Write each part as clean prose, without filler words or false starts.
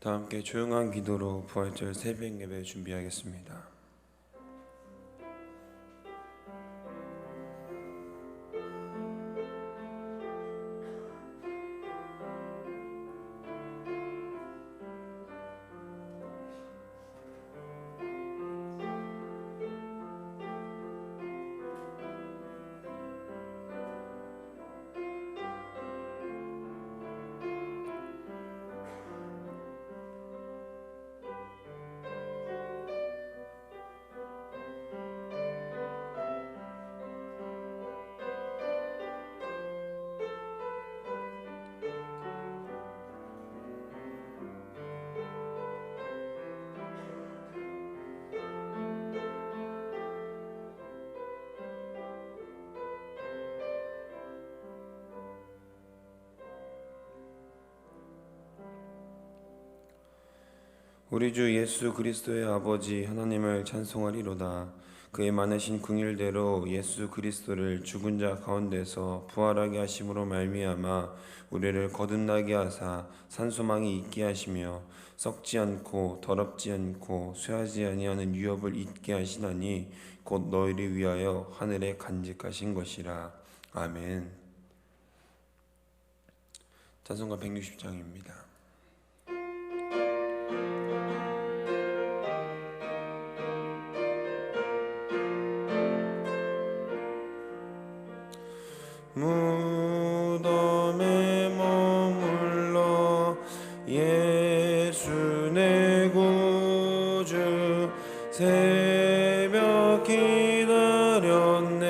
다 함께 조용한 기도로 부활절 새벽 예배 준비하겠습니다. 우리 주 예수 그리스도의 아버지 하나님을 찬송하리로다. 그의 많으신 긍휼대로 예수 그리스도를 죽은 자 가운데서 부활하게 하심으로 말미암아 우리를 거듭나게 하사 산소망이 있게 하시며 썩지 않고 더럽지 않고 쇠하지 아니하는 유업을 잊게 하시나니 곧 너희를 위하여 하늘에 간직하신 것이라. 아멘. 찬송가 160장입니다. 무덤에 머물러 예수 내 구주 새벽 기다렸네.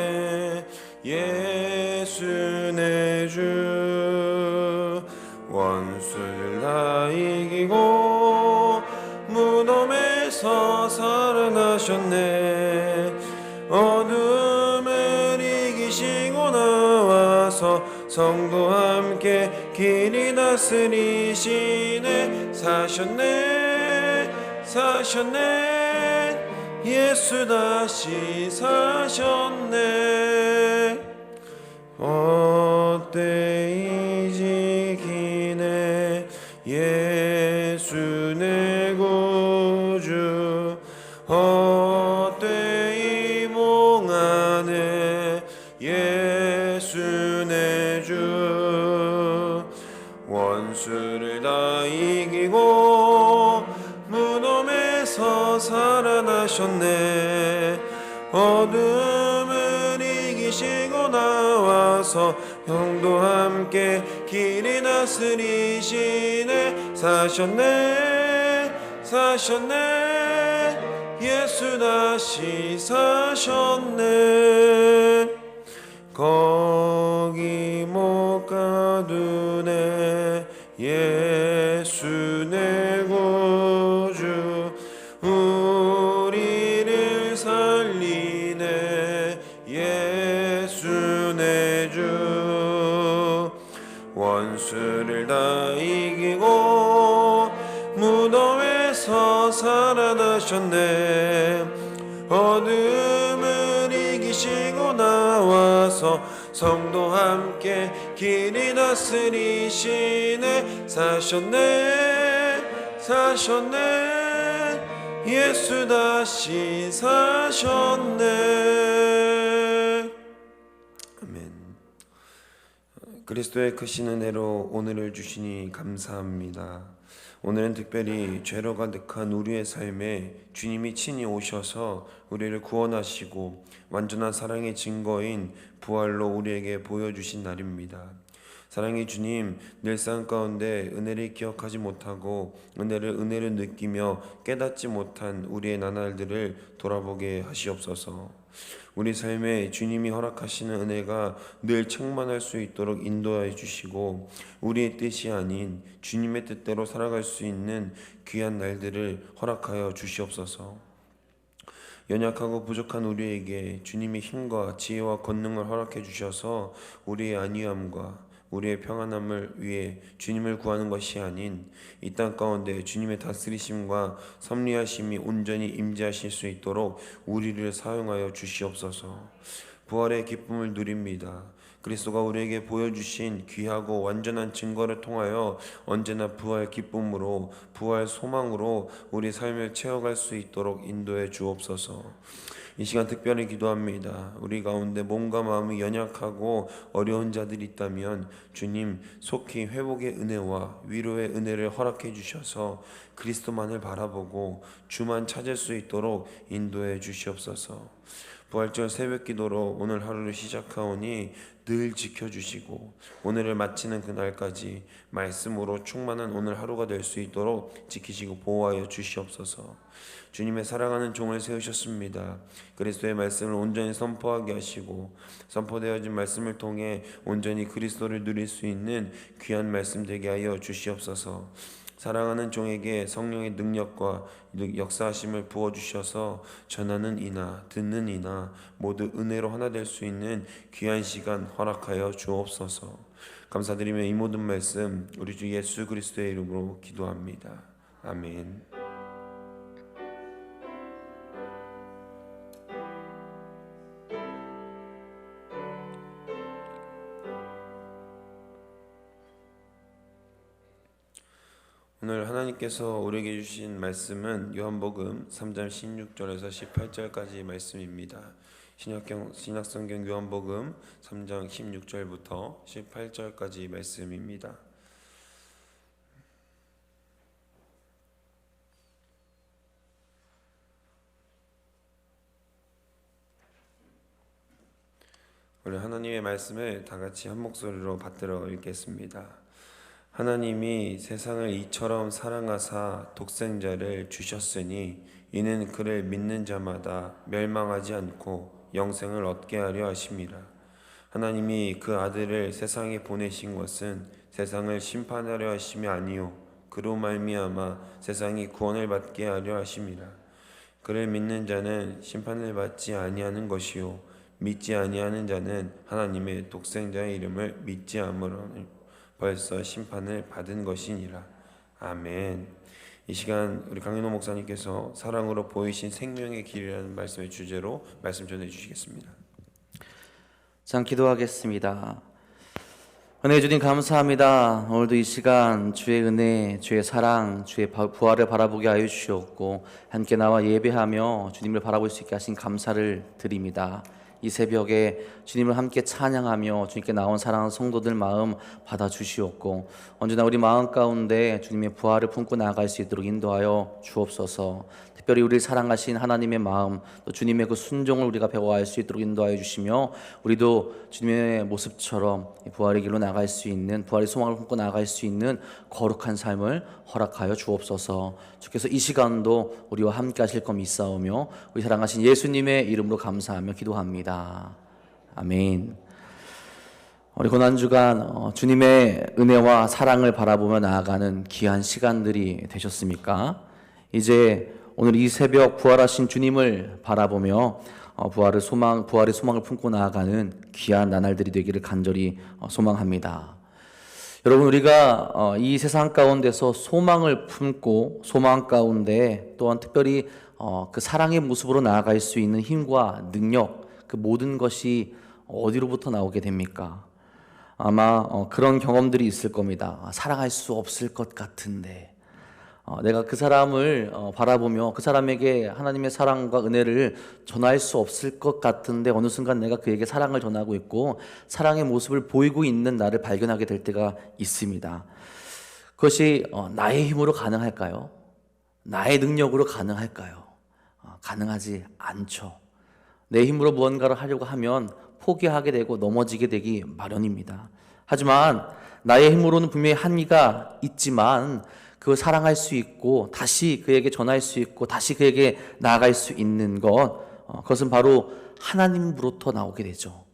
예수 내 주 원수를 다 이기고 무덤에서 살아나셨네. 어둠을 이기시고 나와서 성도와 함께 길이 다스리시네. 사셨네 예수 다시 사셨네. 헛되이 지키네 예수 내 구주 헛되이 몽하네 예수 내 주 원수를 다 이기고 무덤에서 살아나셨네. 어둠을 이기시고 나와서 형도와 함께 길이 다스리시네. 사셨네 예수 다시 사셨네. 거기 못 가두네 예수 내 구주 우리를 살리네 예수 내 주 원수를 다 이기고 무덤에서 살아나셨네. 어둠을 이기시고 나와서 성도와 함께 길이 다스리시네. 사셨네 예수 다시 사셨네. 아멘. 그리스도의 크신 은혜로 오늘을 주시니 감사합니다. 오늘은 특별히 죄로 가득한 우리의 삶에 주님이 친히 오셔서 우리를 구원하시고 완전한 사랑의 증거인 부활로 우리에게 보여주신 날입니다. 사랑의 주님, 일상 가운데 은혜를 기억하지 못하고 은혜를 느끼며 깨닫지 못한 우리의 나날들을 돌아보게 하시옵소서. 우리 삶에 주님이 허락하시는 은혜가 늘 충만할 수 있도록 인도하여 주시고 우리의 뜻이 아닌 주님의 뜻대로 살아갈 수 있는 귀한 날들을 허락하여 주시옵소서. 연약하고 부족한 우리에게 주님의 힘과 지혜와 권능을 허락해 주셔서 우리의 안위함과 우리의 평안함을 위해 주님을 구하는 것이 아닌 이 땅 가운데 주님의 다스리심과 섭리하심이 온전히 임재하실 수 있도록 우리를 사용하여 주시옵소서. 부활의 기쁨을 누립니다. 그리스도가 우리에게 보여주신 귀하고 완전한 증거를 통하여 언제나 부활 기쁨으로, 부활 소망으로 우리 삶을 채워갈 수 있도록 인도해 주옵소서. 이 시간 특별히 기도합니다. 우리 가운데 몸과 마음이 연약하고 어려운 자들이 있다면 주님 속히 회복의 은혜와 위로의 은혜를 허락해 주셔서 그리스도만을 바라보고 주만 찾을 수 있도록 인도해 주시옵소서. 부활절 새벽기도로 오늘 하루를 시작하오니 늘 지켜주시고 오늘을 마치는 그날까지 말씀으로 충만한 오늘 하루가 될 수 있도록 지키시고 보호하여 주시옵소서. 주님의 사랑하는 종을 세우셨습니다. 그리스도의 말씀을 온전히 선포하게 하시고 선포되어진 말씀을 통해 온전히 그리스도를 누릴 수 있는 귀한 말씀 되게 하여 주시옵소서. 사랑하는 종에게 성령의 능력과 역사하심을 부어주셔서 전하는 이나 듣는 이나 모두 은혜로 하나 될 수 있는 귀한 시간 허락하여 주옵소서. 감사드리며 이 모든 말씀 우리 주 예수 그리스도의 이름으로 기도합니다. 아멘. 오늘 하나님께서 우리에게 주신 말씀은 요한복음 3장 16절에서 18절까지 말씀입니다. 신약성경 요한복음 3장 16절부터 18절까지 말씀입니다. 우리 하나님의 말씀을 다 같이 한 목소리로 받들어 읽겠습니다. 하나님이 세상을 이처럼 사랑하사 독생자를 주셨으니 이는 그를 믿는 자마다 멸망하지 않고 영생을 얻게 하려 하심이라. 하나님이 그 아들을 세상에 보내신 것은 세상을 심판하려 하심이 아니요 그로 말미암아 세상이 구원을 받게 하려 하심이라. 그를 믿는 자는 심판을 받지 아니하는 것이요 믿지 아니하는 자는 하나님의 독생자의 이름을 믿지 아니하므로 벌써 심판을 받은 것이니라. 아멘. 이 시간 우리 강윤호 목사님께서 사랑으로 보이신 생명의 길이라는 말씀의 주제로 말씀 전해 주시겠습니다. 자, 기도하겠습니다. 은혜 주님 감사합니다. 오늘도 이 시간 주의 은혜, 주의 사랑, 주의 부활을 바라보게 하여 주시옵고 함께 나와 예배하며 주님을 바라볼 수 있게 하신 감사를 드립니다. 이 새벽에 주님을 함께 찬양하며 주님께 나온 사랑하는 성도들 마음 받아주시옵고 언제나 우리 마음 가운데 주님의 부활을 품고 나아갈 수 있도록 인도하여 주옵소서. 특별히 우리를 사랑하신 하나님의 마음 또 주님의 그 순종을 우리가 배워갈 수 있도록 인도하여 주시며 우리도 주님의 모습처럼 부활의 길로 나갈 수 있는 부활의 소망을 품고 나아갈 수 있는 거룩한 삶을 허락하여 주옵소서. 주께서 이 시간도 우리와 함께 하실 것 믿사오며 우리 사랑하신 예수님의 이름으로 감사하며 기도합니다. 아멘. 우리 고난주간 주님의 은혜와 사랑을 바라보며 나아가는 귀한 시간들이 되셨습니까? 이제 오늘 이 새벽 부활하신 주님을 바라보며 부활의 소망을 품고 나아가는 귀한 나날들이 되기를 간절히 소망합니다. 여러분, 우리가 이 세상 가운데서 소망을 품고 소망 가운데 또한 특별히 그 사랑의 모습으로 나아갈 수 있는 힘과 능력, 그 모든 것이 어디로부터 나오게 됩니까? 아마 그런 경험들이 있을 겁니다. 사랑할 수 없을 것 같은데 내가 그 사람을 바라보며 그 사람에게 하나님의 사랑과 은혜를 전할 수 없을 것 같은데 어느 순간 내가 그에게 사랑을 전하고 있고 사랑의 모습을 보이고 있는 나를 발견하게 될 때가 있습니다. 그것이 나의 힘으로 가능할까요? 나의 능력으로 가능할까요? 가능하지 않죠. 내 힘으로 무언가를 하려고 하면 포기하게 되고 넘어지게 되기 마련입니다. 하지만 나의 힘으로는 분명히 한계가 있지만 그걸 사랑할 수 있고 다시 그에게 전할 수 있고 다시 그에게 나아갈 수 있는 그것은 바로 하나님으로부터 나오게 되죠.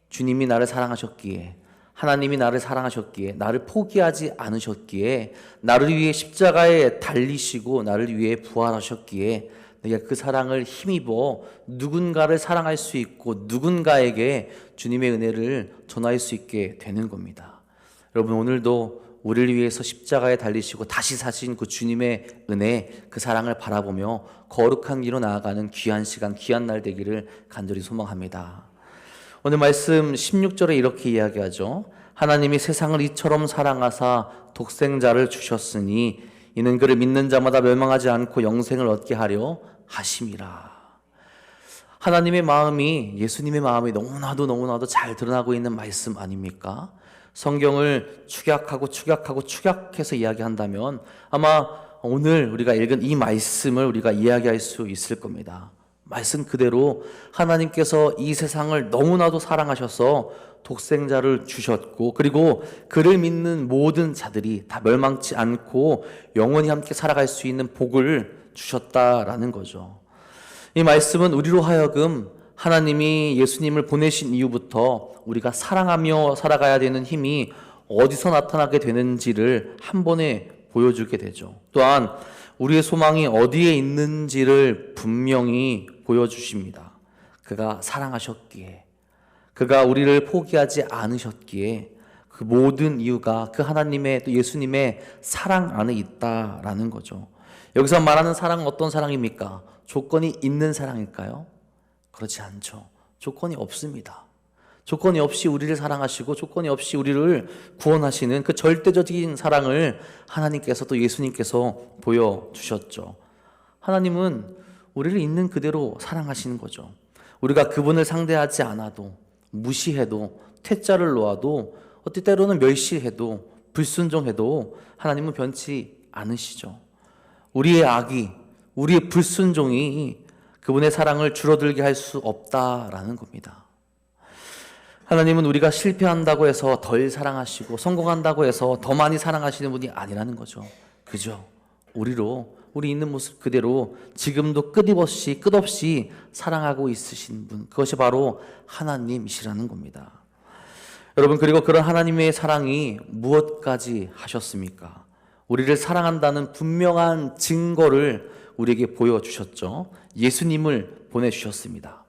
주님이 나를 사랑하셨기에 하나님이 나를 사랑하셨기에 나를 포기하지 않으셨기에 나를 위해 십자가에 달리시고 나를 위해 부활하셨기에 내가 그 사랑을 힘입어 누군가를 사랑할 수 있고 누군가에게 주님의 은혜를 전할 수 있게 되는 겁니다. 여러분, 오늘도 우리를 위해서 십자가에 달리시고 다시 사신 그 주님의 은혜, 그 사랑을 바라보며 거룩한 길로 나아가는 귀한 시간, 귀한 날 되기를 간절히 소망합니다. 오늘 말씀 16절에 이렇게 이야기하죠. 하나님이 세상을 이처럼 사랑하사 독생자를 주셨으니 이는 그를 믿는 자마다 멸망하지 않고 영생을 얻게 하려 하심이라. 하나님의 마음이, 예수님의 마음이 너무나도 잘 드러나고 있는 말씀 아닙니까? 성경을 축약해서 이야기한다면 아마 오늘 우리가 읽은 이 말씀을 우리가 이야기할 수 있을 겁니다. 말씀 그대로 하나님께서 이 세상을 너무나도 사랑하셔서 독생자를 주셨고, 그리고 그를 믿는 모든 자들이 다 멸망치 않고 영원히 함께 살아갈 수 있는 복을 주셨다라는 거죠. 이 말씀은 우리로 하여금 하나님이 예수님을 보내신 이후부터 우리가 사랑하며 살아가야 되는 힘이 어디서 나타나게 되는지를 한 번에 보여주게 되죠. 또한 우리의 소망이 어디에 있는지를 분명히 보여주십니다. 그가 사랑하셨기에, 그가 우리를 포기하지 않으셨기에 그 모든 이유가 그 하나님의, 또 예수님의 사랑 안에 있다라는 거죠. 여기서 말하는 사랑은 어떤 사랑입니까? 조건이 있는 사랑일까요? 그렇지 않죠. 조건이 없습니다. 조건이 없이 우리를 사랑하시고 조건이 없이 우리를 구원하시는 그 절대적인 사랑을 하나님께서, 또 예수님께서 보여주셨죠. 하나님은 우리를 있는 그대로 사랑하시는 거죠. 우리가 그분을 상대하지 않아도, 무시해도, 퇴짜를 놓아도, 때로는 멸시해도, 불순종해도 하나님은 변치 않으시죠. 우리의 악이, 우리의 불순종이 그분의 사랑을 줄어들게 할 수 없다라는 겁니다. 하나님은 우리가 실패한다고 해서 덜 사랑하시고 성공한다고 해서 더 많이 사랑하시는 분이 아니라는 거죠. 그죠? 우리 있는 모습 그대로 지금도 끝없이 사랑하고 있으신 분, 그것이 바로 하나님이시라는 겁니다. 여러분, 그리고 그런 하나님의 사랑이 무엇까지 하셨습니까? 우리를 사랑한다는 분명한 증거를 우리에게 보여주셨죠. 예수님을 보내주셨습니다.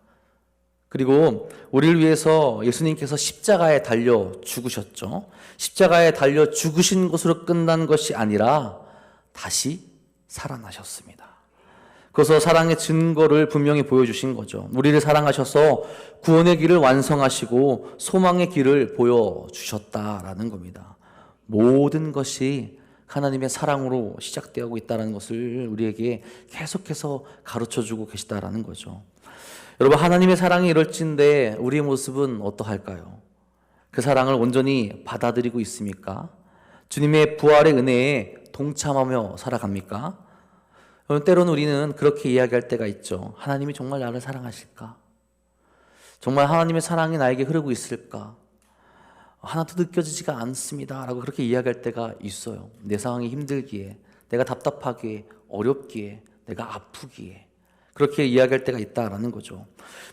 그리고 우리를 위해서 예수님께서 십자가에 달려 죽으셨죠. 십자가에 달려 죽으신 것으로 끝난 것이 아니라 다시 살아나셨습니다. 그래서 사랑의 증거를 분명히 보여주신 거죠. 우리를 사랑하셔서 구원의 길을 완성하시고 소망의 길을 보여주셨다라는 겁니다. 모든 것이 하나님의 사랑으로 시작되고 있다는 것을 우리에게 계속해서 가르쳐주고 계시다라는 거죠. 여러분, 하나님의 사랑이 이럴진데 우리의 모습은 어떠할까요? 그 사랑을 온전히 받아들이고 있습니까? 주님의 부활의 은혜에 동참하며 살아갑니까? 때로는 우리는 그렇게 이야기할 때가 있죠. 하나님이 정말 나를 사랑하실까? 정말 하나님의 사랑이 나에게 흐르고 있을까? 하나도 느껴지지가 않습니다 라고 그렇게 이야기할 때가 있어요. 내 상황이 힘들기에, 내가 답답하기에, 어렵기에, 내가 아프기에 그렇게 이야기할 때가 있다라는 거죠.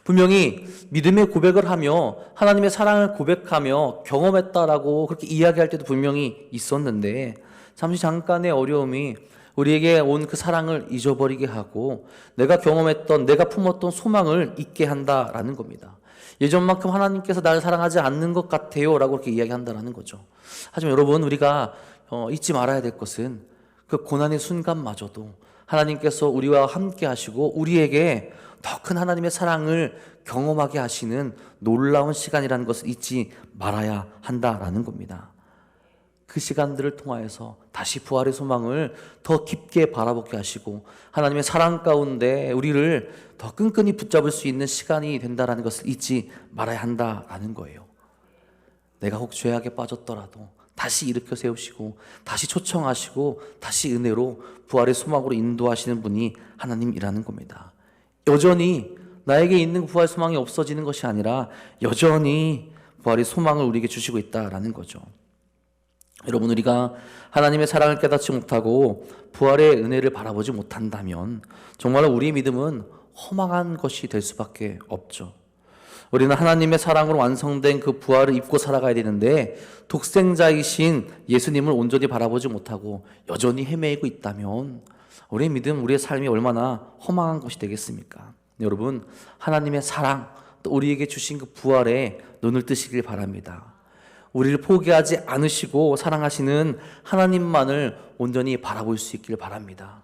분명히 믿음의 고백을 하며 하나님의 사랑을 고백하며 경험했다라고 그렇게 이야기할 때도 분명히 있었는데, 잠시 잠깐의 어려움이 우리에게 온 그 사랑을 잊어버리게 하고 내가 경험했던, 내가 품었던 소망을 잊게 한다라는 겁니다. 예전만큼 하나님께서 나를 사랑하지 않는 것 같아요 라고 그렇게 이야기한다라는 거죠. 하지만 여러분, 우리가 잊지 말아야 될 것은 그 고난의 순간마저도 하나님께서 우리와 함께 하시고 우리에게 더 큰 하나님의 사랑을 경험하게 하시는 놀라운 시간이라는 것을 잊지 말아야 한다라는 겁니다. 그 시간들을 통하여서 다시 부활의 소망을 더 깊게 바라보게 하시고 하나님의 사랑 가운데 우리를 더 끈끈이 붙잡을 수 있는 시간이 된다는 것을 잊지 말아야 한다라는 거예요. 내가 혹 죄악에 빠졌더라도 다시 일으켜 세우시고 다시 초청하시고 다시 은혜로 부활의 소망으로 인도하시는 분이 하나님이라는 겁니다. 여전히 나에게 있는 부활 소망이 없어지는 것이 아니라 여전히 부활의 소망을 우리에게 주시고 있다라는 거죠. 여러분, 우리가 하나님의 사랑을 깨닫지 못하고 부활의 은혜를 바라보지 못한다면 정말로 우리의 믿음은 허망한 것이 될 수밖에 없죠. 우리는 하나님의 사랑으로 완성된 그 부활을 입고 살아가야 되는데 독생자이신 예수님을 온전히 바라보지 못하고 여전히 헤매고 있다면 우리의 믿음, 우리의 삶이 얼마나 허망한 것이 되겠습니까? 여러분, 하나님의 사랑, 또 우리에게 주신 그 부활에 눈을 뜨시길 바랍니다. 우리를 포기하지 않으시고 사랑하시는 하나님만을 온전히 바라볼 수 있기를 바랍니다.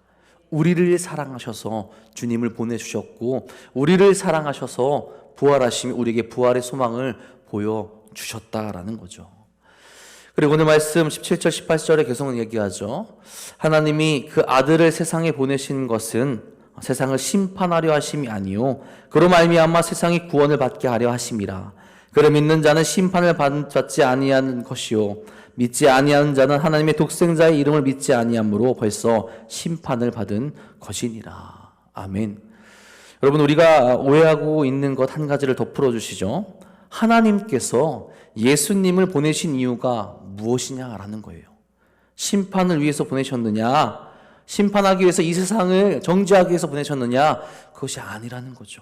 우리를 사랑하셔서 주님을 보내주셨고 우리를 사랑하셔서 부활하심이 우리에게 부활의 소망을 보여주셨다라는 거죠. 그리고 오늘 말씀 17절 18절에 계속 얘기하죠. 하나님이 그 아들을 세상에 보내신 것은 세상을 심판하려 하심이 아니요 그로 말미암아 세상이 구원을 받게 하려 하심이라. 그를 믿는 자는 심판을 받지 아니하는 것이요 믿지 아니하는 자는 하나님의 독생자의 이름을 믿지 아니함으로 벌써 심판을 받은 것이니라. 아멘. 여러분, 우리가 오해하고 있는 것 한 가지를 더 풀어주시죠. 하나님께서 예수님을 보내신 이유가 무엇이냐라는 거예요. 심판을 위해서 보내셨느냐, 심판하기 위해서 이 세상을 정죄하기 위해서 보내셨느냐, 그것이 아니라는 거죠.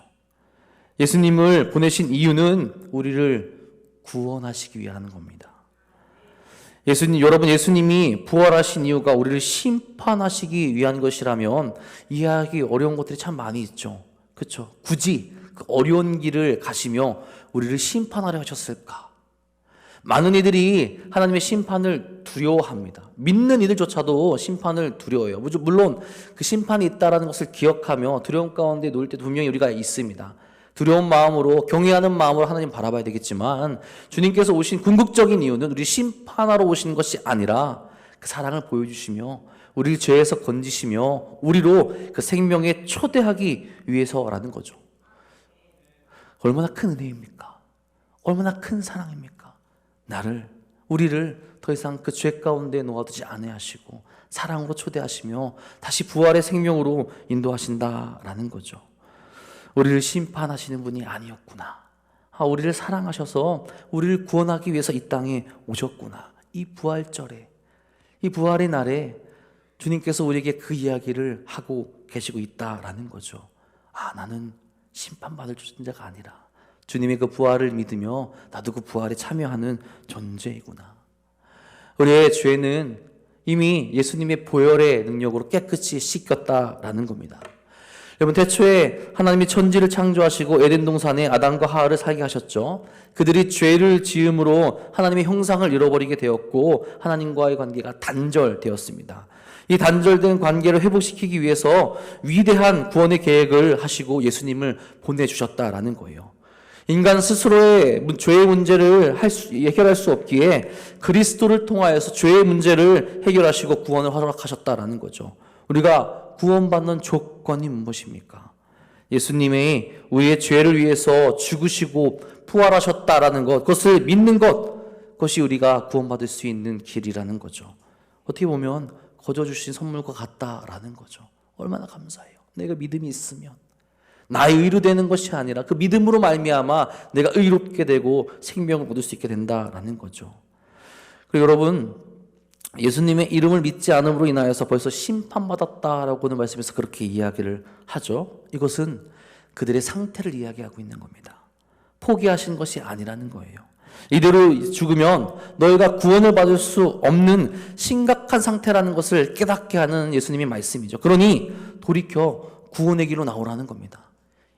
예수님을 보내신 이유는 우리를 구원하시기 위하는 겁니다. 여러분, 예수님이 부활하신 이유가 우리를 심판하시기 위한 것이라면 이해하기 어려운 것들이 참 많이 있죠. 그렇죠? 굳이 그 어려운 길을 가시며 우리를 심판하려 하셨을까? 많은 이들이 하나님의 심판을 두려워합니다. 믿는 이들조차도 심판을 두려워해요. 물론 그 심판이 있다는 것을 기억하며 두려움 가운데 놓일 때도 분명히 우리가 있습니다. 두려운 마음으로, 경외하는 마음으로 하나님 바라봐야 되겠지만 주님께서 오신 궁극적인 이유는 우리 심판하러 오신 것이 아니라 그 사랑을 보여주시며 우리를 죄에서 건지시며 우리로 그 생명에 초대하기 위해서라는 거죠. 얼마나 큰 은혜입니까? 얼마나 큰 사랑입니까? 우리를 더 이상 그 죄 가운데 놓아두지 아니하시고 사랑으로 초대하시며 다시 부활의 생명으로 인도하신다라는 거죠. 우리를 심판하시는 분이 아니었구나. 우리를 사랑하셔서 우리를 구원하기 위해서 이 땅에 오셨구나. 이 부활절에, 이 부활의 날에 주님께서 우리에게 그 이야기를 하고 계시고 있다라는 거죠. 나는 심판받을 존재가 아니라 주님의 그 부활을 믿으며 나도 그 부활에 참여하는 존재이구나. 우리의 죄는 이미 예수님의 보혈의 능력으로 깨끗이 씻겼다라는 겁니다. 여러분, 태초에 하나님이 천지를 창조하시고 에덴 동산에 아담과 하와를 살게 하셨죠. 그들이 죄를 지음으로 하나님의 형상을 잃어버리게 되었고 하나님과의 관계가 단절되었습니다. 이 단절된 관계를 회복시키기 위해서 위대한 구원의 계획을 하시고 예수님을 보내주셨다라는 거예요. 인간 스스로의 죄의 문제를 해결할 수 없기에 그리스도를 통하여서 죄의 문제를 해결하시고 구원을 허락하셨다라는 거죠. 우리가 구원받는 조건이 무엇입니까? 예수님이 우리의 죄를 위해서 죽으시고 부활하셨다라는 것, 그것을 믿는 것, 그것이 우리가 구원받을 수 있는 길이라는 거죠. 어떻게 보면 거저 주신 선물과 같다라는 거죠. 얼마나 감사해요. 내가 믿음이 있으면 나의 의로 되는 것이 아니라 그 믿음으로 말미암아 내가 의롭게 되고 생명을 얻을 수 있게 된다라는 거죠. 그리고 여러분, 예수님의 이름을 믿지 않음으로 인하여서 벌써 심판받았다라고는 말씀에서 그렇게 이야기를 하죠. 이것은 그들의 상태를 이야기하고 있는 겁니다. 포기하신 것이 아니라는 거예요. 이대로 죽으면 너희가 구원을 받을 수 없는 심각한 상태라는 것을 깨닫게 하는 예수님의 말씀이죠. 그러니 돌이켜 구원의 길로 나오라는 겁니다.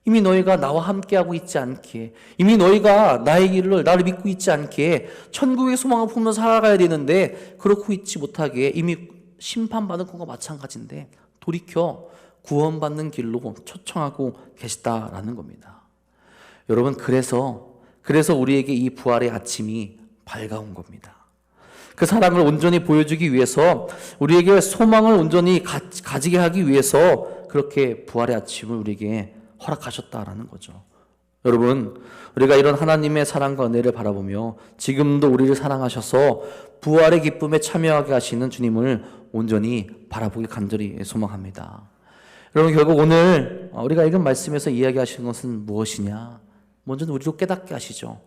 이미 너희가 나와 함께하고 있지 않기에, 이미 너희가 나를 믿고 있지 않기에 천국의 소망을 품으며 살아가야 되는데 그렇고 있지 못하기에 이미 심판받은 것과 마찬가지인데 돌이켜 구원받는 길로 초청하고 계시다라는 겁니다. 여러분, 그래서 우리에게 이 부활의 아침이 밝아온 겁니다. 그 사랑을 온전히 보여주기 위해서 우리에게 소망을 온전히 가지게 하기 위해서 그렇게 부활의 아침을 우리에게 허락하셨다라는 거죠. 여러분, 우리가 이런 하나님의 사랑과 은혜를 바라보며 지금도 우리를 사랑하셔서 부활의 기쁨에 참여하게 하시는 주님을 온전히 바라보기 간절히 소망합니다. 여러분, 결국 오늘 우리가 읽은 말씀에서 이야기하시는 것은 무엇이냐? 먼저는 우리도 깨닫게 하시죠.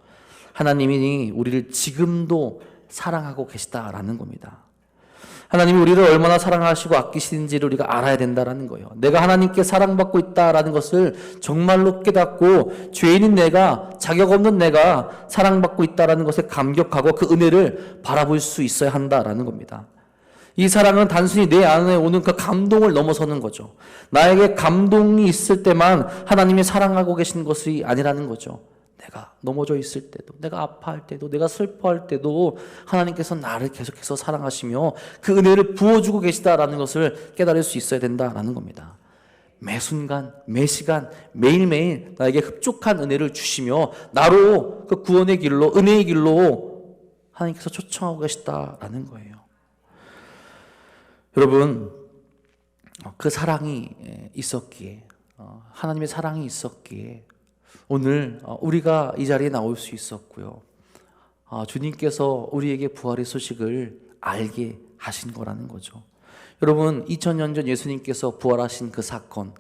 하나님이 우리를 지금도 사랑하고 계시다라는 겁니다. 하나님이 우리를 얼마나 사랑하시고 아끼시는지를 우리가 알아야 된다라는 거예요. 내가 하나님께 사랑받고 있다라는 것을 정말로 깨닫고 죄인인 내가, 자격 없는 내가 사랑받고 있다라는 것에 감격하고 그 은혜를 바라볼 수 있어야 한다라는 겁니다. 이 사랑은 단순히 내 안에 오는 그 감동을 넘어서는 거죠. 나에게 감동이 있을 때만 하나님이 사랑하고 계신 것이 아니라는 거죠. 내가 넘어져 있을 때도, 내가 아파할 때도, 내가 슬퍼할 때도 하나님께서 나를 계속해서 사랑하시며 그 은혜를 부어주고 계시다라는 것을 깨달을 수 있어야 된다라는 겁니다. 매 순간, 매 시간, 매일매일 나에게 흡족한 은혜를 주시며 나로 그 구원의 길로, 은혜의 길로 하나님께서 초청하고 계시다라는 거예요. 여러분, 그 사랑이 있었기에, 하나님의 사랑이 있었기에 오늘 우리가 이 자리에 나올 수 있었고요. 주님께서 우리에게 부활의 소식을 알게 하신 거라는 거죠. 여러분, 2000년 전 예수님께서 부활하신 그 사건,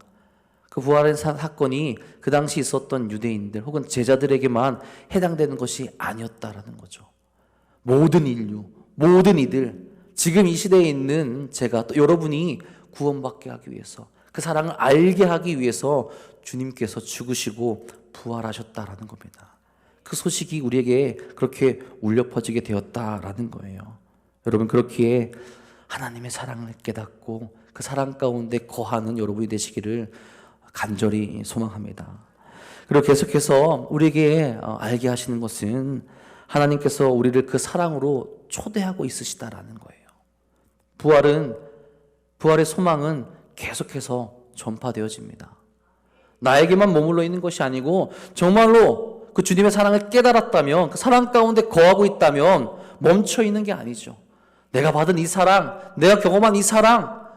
그 부활의 사건이 그 당시 있었던 유대인들 혹은 제자들에게만 해당되는 것이 아니었다라는 거죠. 모든 인류, 모든 이들, 지금 이 시대에 있는 제가 또 여러분이 구원받게 하기 위해서, 그 사랑을 알게 하기 위해서 주님께서 죽으시고 부활하셨다라는 겁니다. 그 소식이 우리에게 그렇게 울려 퍼지게 되었다라는 거예요. 여러분, 그렇기에 하나님의 사랑을 깨닫고 그 사랑 가운데 거하는 여러분이 되시기를 간절히 소망합니다. 그리고 계속해서 우리에게 알게 하시는 것은 하나님께서 우리를 그 사랑으로 초대하고 있으시다라는 거예요. 부활의 소망은 계속해서 전파되어집니다. 나에게만 머물러 있는 것이 아니고 정말로 그 주님의 사랑을 깨달았다면, 그 사랑 가운데 거하고 있다면 멈춰 있는 게 아니죠. 내가 받은 이 사랑, 내가 경험한 이 사랑,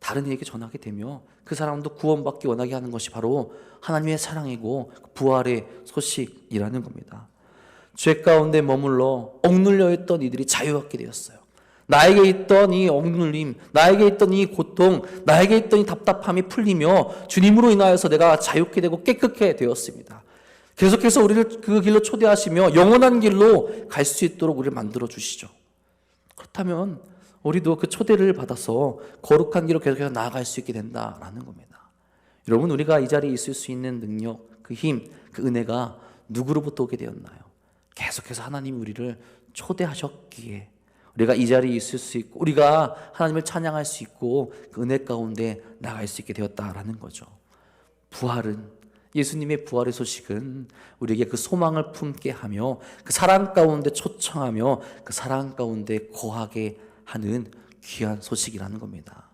다른 이에게 전하게 되며 그 사람도 구원받기 원하게 하는 것이 바로 하나님의 사랑이고 부활의 소식이라는 겁니다. 죄 가운데 머물러 억눌려 있던 이들이 자유하게 되었어요. 나에게 있던 이 억눌림, 나에게 있던 이 고통, 나에게 있던 이 답답함이 풀리며 주님으로 인하여서 내가 자유케 되고 깨끗게 되었습니다. 계속해서 우리를 그 길로 초대하시며 영원한 길로 갈 수 있도록 우리를 만들어 주시죠. 그렇다면 우리도 그 초대를 받아서 거룩한 길로 계속해서 나아갈 수 있게 된다라는 겁니다. 여러분, 우리가 이 자리에 있을 수 있는 능력, 그 힘, 그 은혜가 누구로부터 오게 되었나요? 계속해서 하나님이 우리를 초대하셨기에 우리가 이 자리에 있을 수 있고 우리가 하나님을 찬양할 수 있고 그 은혜 가운데 나갈 수 있게 되었다라는 거죠. 부활은, 예수님의 부활의 소식은 우리에게 그 소망을 품게 하며 그 사랑 가운데 초청하며 그 사랑 가운데 거하게 하는 귀한 소식이라는 겁니다.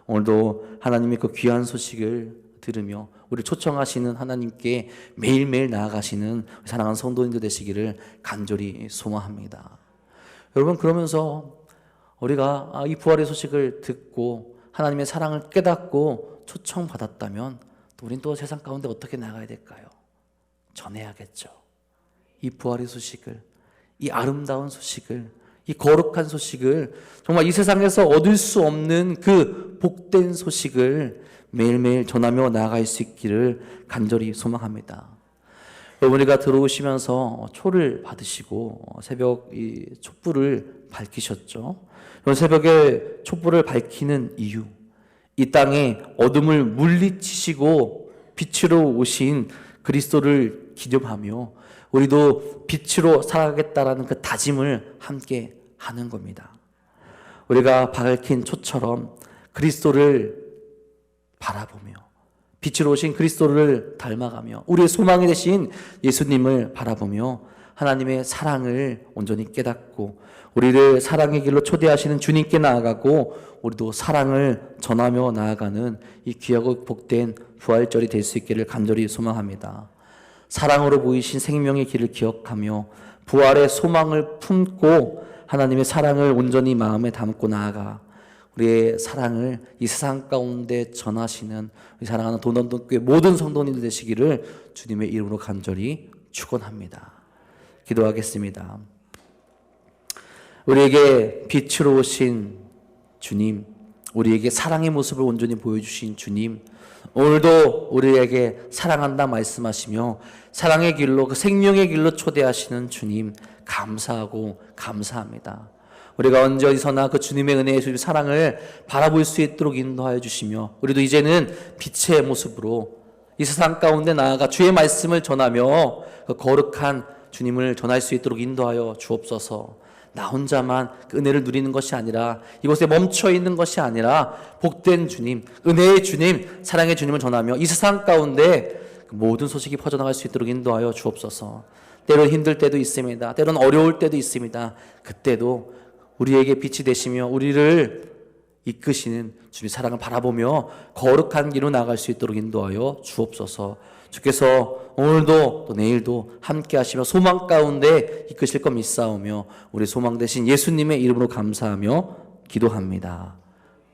오늘도 하나님의 그 귀한 소식을 들으며 우리 초청하시는 하나님께 매일매일 나아가시는 사랑하는 성도님들 되시기를 간절히 소망합니다. 여러분, 그러면서 우리가 이 부활의 소식을 듣고 하나님의 사랑을 깨닫고 초청받았다면 또 우린 또 세상 가운데 어떻게 나가야 될까요? 전해야겠죠. 이 부활의 소식을, 이 아름다운 소식을, 이 거룩한 소식을, 정말 이 세상에서 얻을 수 없는 그 복된 소식을 매일매일 전하며 나아갈 수 있기를 간절히 소망합니다. 여러분, 우리가 들어오시면서 초를 받으시고 새벽 이 촛불을 밝히셨죠. 새벽에 촛불을 밝히는 이유, 이 땅에 어둠을 물리치시고 빛으로 오신 그리스도를 기념하며 우리도 빛으로 살아가겠다라는 그 다짐을 함께 하는 겁니다. 우리가 밝힌 초처럼 그리스도를 바라보며 빛으로 오신 그리스도를 닮아가며 우리의 소망이 되신 예수님을 바라보며 하나님의 사랑을 온전히 깨닫고 우리를 사랑의 길로 초대하시는 주님께 나아가고 우리도 사랑을 전하며 나아가는 이 귀하고 복된 부활절이 될 수 있기를 간절히 소망합니다. 사랑으로 보이신 생명의 길을 기억하며 부활의 소망을 품고 하나님의 사랑을 온전히 마음에 담고 나아가 우리의 사랑을 이 세상 가운데 전하시는 우리 사랑하는 도넌동교회 모든 성도님들 되시기를 주님의 이름으로 간절히 축원합니다. 기도하겠습니다. 우리에게 빛으로 오신 주님, 우리에게 사랑의 모습을 온전히 보여주신 주님, 오늘도 우리에게 사랑한다 말씀하시며 사랑의 길로, 그 생명의 길로 초대하시는 주님, 감사하고 감사합니다. 우리가 언제 어디서나 그 주님의 은혜의 주님 사랑을 바라볼 수 있도록 인도하여 주시며 우리도 이제는 빛의 모습으로 이 세상 가운데 나아가 주의 말씀을 전하며 그 거룩한 주님을 전할 수 있도록 인도하여 주옵소서. 나 혼자만 그 은혜를 누리는 것이 아니라 이곳에 멈춰 있는 것이 아니라 복된 주님, 은혜의 주님, 사랑의 주님을 전하며 이 세상 가운데 그 모든 소식이 퍼져나갈 수 있도록 인도하여 주옵소서. 때론 힘들 때도 있습니다. 때론 어려울 때도 있습니다. 그때도 우리에게 빛이 되시며 우리를 이끄시는 주님의 사랑을 바라보며 거룩한 길로 나갈 수 있도록 인도하여 주옵소서. 주께서 오늘도 또 내일도 함께 하시며 소망 가운데 이끄실 것 믿사오며 우리 소망 되신 예수님의 이름으로 감사하며 기도합니다.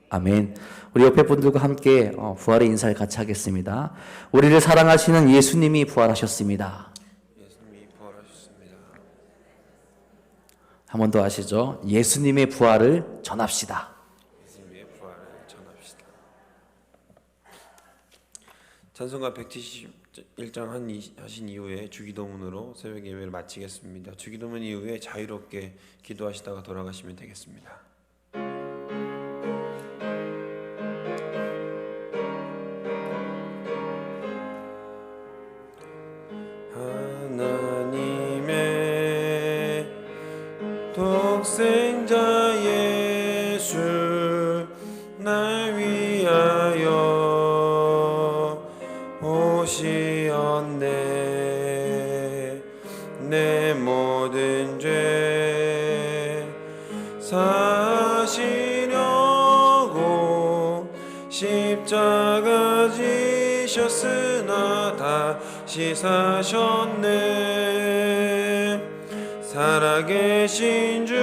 아멘. 우리 옆에 분들과 함께 부활의 인사를 같이 하겠습니다. 우리를 사랑하시는 예수님이 부활하셨습니다. 예수님이 부활하셨습니다. 한 번 더 하시죠. 예수님의 부활을 전합시다. 예수님의 부활을 전합시다. 찬송가 171장 하신 이후에 주기도문으로 새벽 예배를 마치겠습니다. 주기도문 이후에 자유롭게 기도하시다가 돌아가시면 되겠습니다. 하나님의 독생자 예수 날 위하여 오시었네. 내 모든 죄 사시려고 십자가 지셨으나 다시 사셨네. 살아계신 주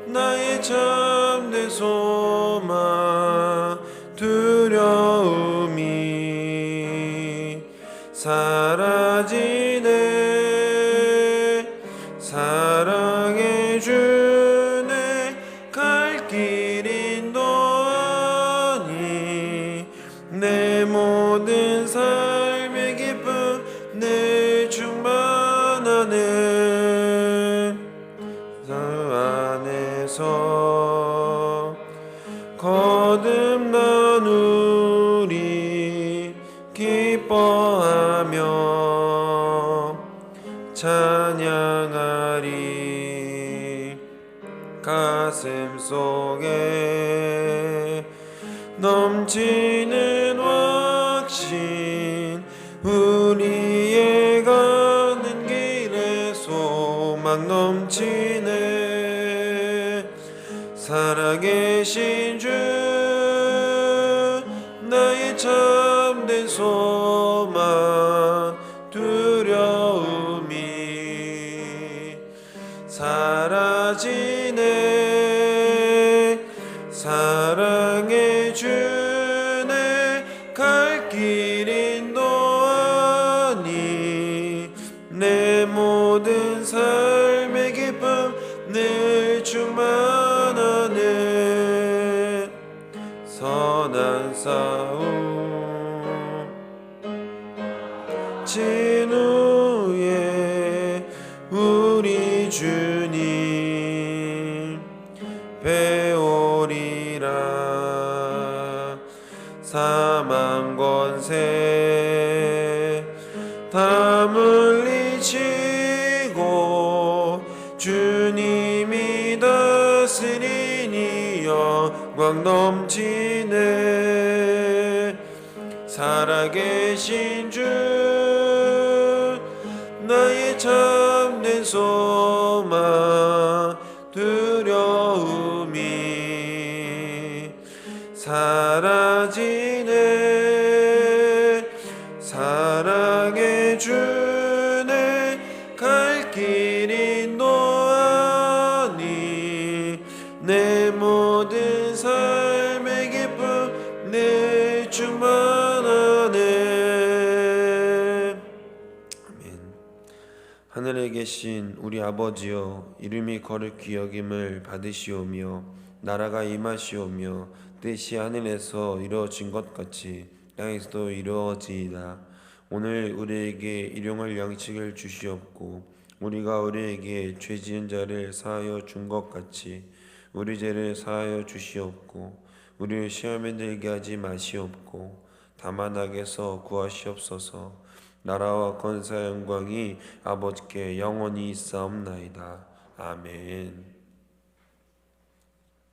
나의 참된 소망 두려움이 사라지네. 사랑해 주네. 갈 길 인도하니 내 모든 삶의 기쁨 내 충만하네. 그 안에서 거듭난 우리 기뻐하며 찬양하리. 가슴 속에 넘치는 확신 우리의 가는 길에 소망 넘치네. 살아계신 주 나의 참된 소망 두려움이 사라지네. 사랑해 주네. 갈 길 인도하니 내 모든 삶의 기쁨 늘 충만하네. 선한 싸움 진후에 우리 주님 배우리라. 사망 권세 다 물리치고 주님이 다스리니 영광 넘치네. 살아계신 주 나의 참된 소망 두려움이 사라지네. 사랑해 주네. 갈 길 인도하니 내 모든 삶의 기쁨 늘 충만하네. 아멘. 하늘에 계신 우리 아버지여, 이름이 거룩히 여김을 받으시오며 나라가 임하시오며 뜻이 하늘에서 이루어진 것 같이 땅에서도 이루어지이다. 오늘 우리에게 일용할 양식을 주시옵고 우리가 우리에게 죄 지은 자를 사하여 준 것 같이 우리 죄를 사하여 주시옵고 우리를 시험에 들게 하지 마시옵고 다만 악에서 구하시옵소서. 나라와 권세와 영광이 아버지께 영원히 있사옵나이다. 아멘.